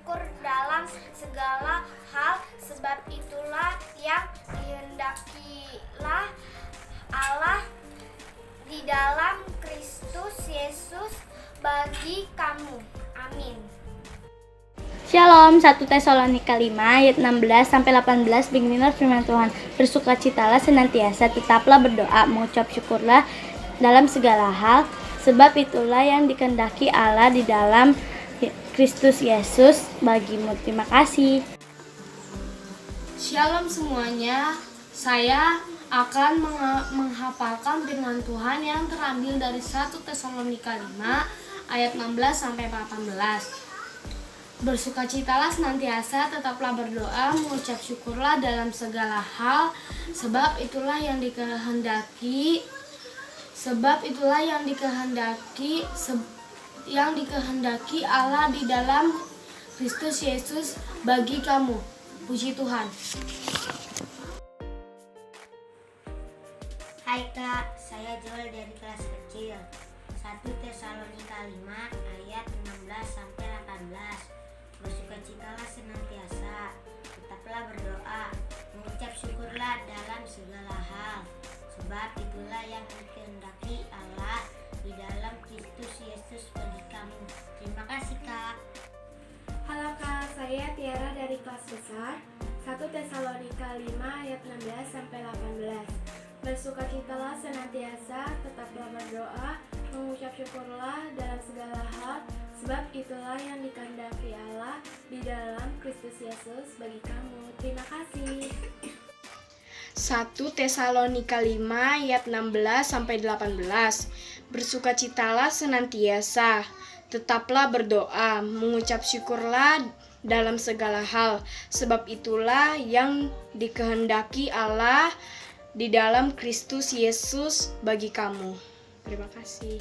syukur dalam segala hal, sebab itulah yang dikehendakilah Allah di dalam Kristus Yesus bagi kamu. Amin. Shalom, 1 Tesalonika 5 ayat 16-18 beginilah firman Tuhan. Bersukacitalah senantiasa, tetaplah berdoa, mengucap syukurlah dalam segala hal, sebab itulah yang dikehendaki Allah di dalam Kristus Yesus bagimu. Terima kasih. Shalom semuanya, saya akan menghafalkan firman Tuhan yang terambil dari 1 Tesalonika 5 ayat 16-18. Bersukacitalah senantiasa, tetaplah berdoa, mengucap syukurlah dalam segala hal, sebab itulah yang dikehendaki Allah di dalam Kristus Yesus bagi kamu. Puji Tuhan. Hai Kak, saya Joel dari kelas kecil. 1 Tesalonika 5 ayat 16-18. Bersukacitalah senantiasa, tetaplah berdoa, mengucap syukurlah dalam segala hal, sebab itulah yang dikehendaki Allah di dalam Kristus Yesus bagi kamu. Terima kasih Kak. Halo Kak, saya Tiara dari kelas besar 1 Tesalonika 5 ayat 16-18. Bersukacitalah senantiasa, tetaplah berdoa, mengucap syukurlah dalam segala hal, sebab itulah yang dikehendaki Allah di dalam Kristus Yesus bagi kamu. Terima kasih. 1 Tesalonika 5 ayat 16-18. Bersukacitalah senantiasa, tetaplah berdoa, mengucap syukurlah dalam segala hal, sebab itulah yang dikehendaki Allah di dalam Kristus Yesus bagi kamu. Terima kasih.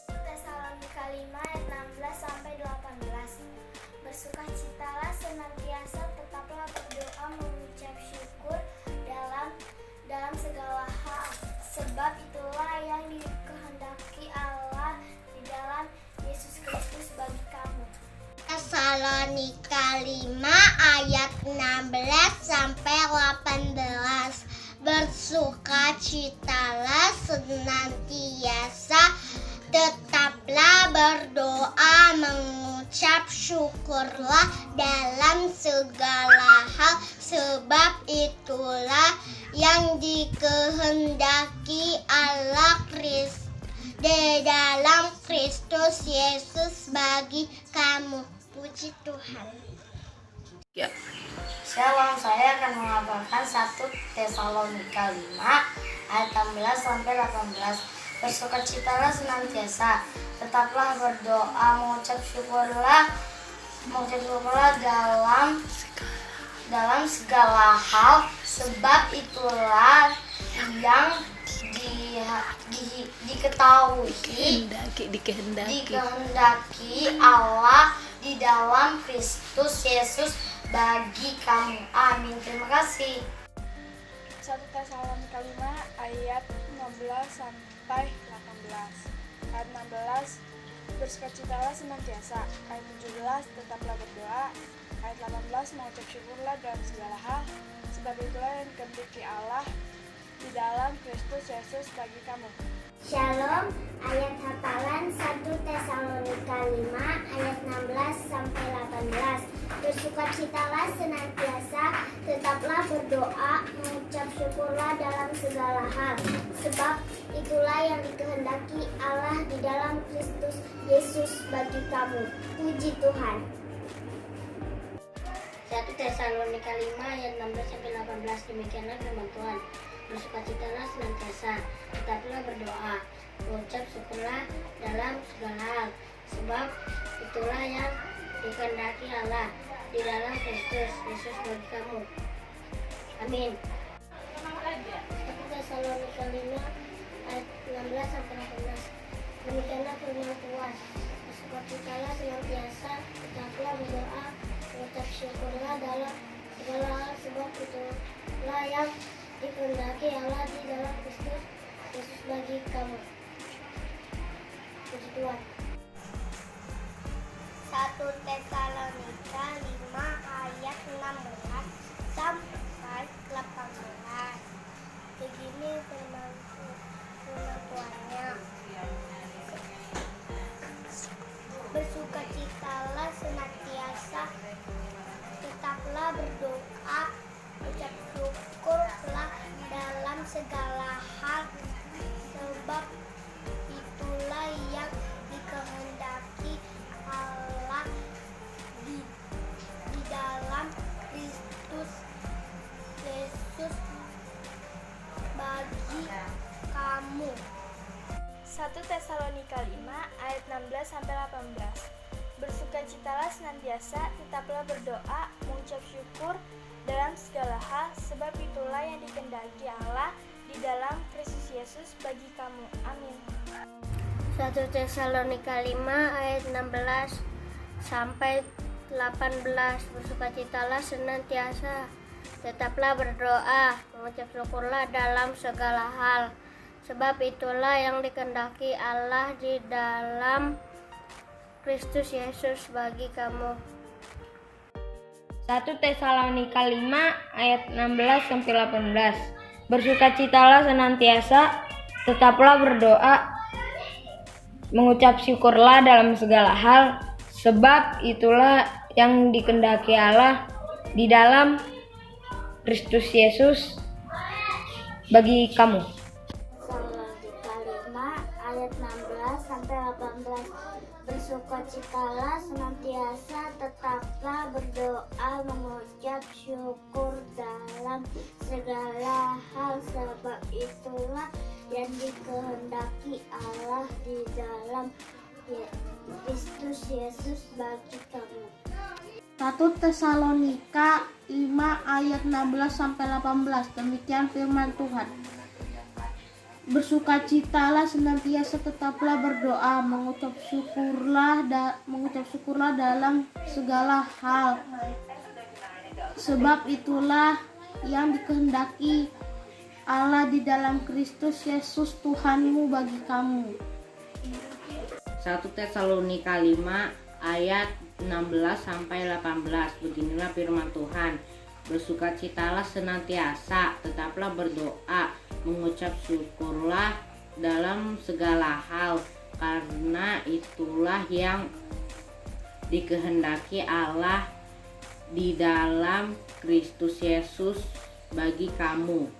Tesalonika 5 ayat 16-18. Bersukacitalah senantiasa, tetaplah berdoa, mengucap syukur dalam segala hal, sebab itulah yang dikehendaki Allah di dalam Yesus Kristus bagi kamu. Tesalonika 5 ayat 16-18. Bersukacitalah senantiasa, tetaplah berdoa, mengucap syukurlah dalam segala hal, sebab itulah yang dikehendaki Allah di dalam Kristus Yesus bagi kamu. Puji Tuhan. Shalom, saya akan mengabarkan 1 Tesalonika 5 ayat 16-18. Bersukacitalah senantiasa, tetaplah berdoa, mengucap syukurlah dalam segala hal, sebab itulah yang dikehendaki Allah di dalam Kristus Yesus bagi kamu. Amin. Terima kasih. 1 Tesalonika 5 ayat 16-18. Ayat 16, bersukacitalah senantiasa. Ayat 17, tetaplah berdoa. Ayat 18, mengucap syukurlah dalam segala hal, sebab itulah yang dikehendaki Allah di dalam Kristus Yesus bagi kamu. Shalom, ayat hafalan 1 Tesalonika 5 ayat 16-18. Bersukacitalah senantiasa, tetaplah berdoa, mengucap syukurlah dalam segala hal, sebab itulah yang dikehendaki Allah di dalam Kristus Yesus bagi kamu. Puji Tuhan. 1 Tesalonika 5 ayat 16-18. Demikianlah firman Tuhan. Bersukacitalah senantiasa, tetaplah berdoa, mengucap syukurlah dalam segala hal, sebab itulah yang dikehendaki Allah di dalam Kristus Yesus bagi kamu. Amin. 1 Tesalonika 5 ayat 16-18. Demikianlah firman Tuhan. Bersukacitalah senantiasa, tetaplah berdoa, mengucap syukurlah dalam segala hal, sebab itulah yang dikehendaki Allah di dalam Kristus Yesus bagi kamu. Puji Tuhan. 1 Tesalonika kamu. 1 Tesalonika 5 ayat 16 sampai 18. Bersukacitalah senantiasa, tetaplah berdoa, mengucap syukur dalam segala hal, sebab itulah yang dikehendaki Allah di dalam Kristus Yesus bagi kamu. Amin. 1 Tesalonika 5 ayat 16 sampai 18. Bersukacitalah senantiasa, tetaplah berdoa, mengucap syukurlah dalam segala hal, sebab itulah yang dikehendaki Allah di dalam Kristus Yesus bagi kamu. 1 Tesalonika 5 ayat 16 sampai 18. Bersukacitalah senantiasa, tetaplah berdoa, mengucap syukurlah dalam segala hal, sebab itulah yang dikehendaki Allah di dalam Kristus Yesus bagi kamu. Tesalonika 5 ayat 16 sampai 18. Bersukacitalah senantiasa, tetaplah berdoa, mengucap syukur dalam segala hal, sebab itulah yang dikehendaki Allah di dalam Kristus Yesus bagi kamu. 1 Tesalonika 5 ayat 16 sampai 18. Demikian firman Tuhan. Bersukacitalah senantiasa, tetaplah berdoa, mengucap syukurlah dalam segala hal, sebab itulah yang dikehendaki Allah di dalam Kristus Yesus Tuhanmu bagi kamu. 1 Tesalonika 5 ayat 16 sampai 18. Beginilah firman Tuhan. Bersukacitalah senantiasa, tetaplah berdoa, mengucap syukurlah dalam segala hal, karena itulah yang dikehendaki Allah di dalam Kristus Yesus bagi kamu.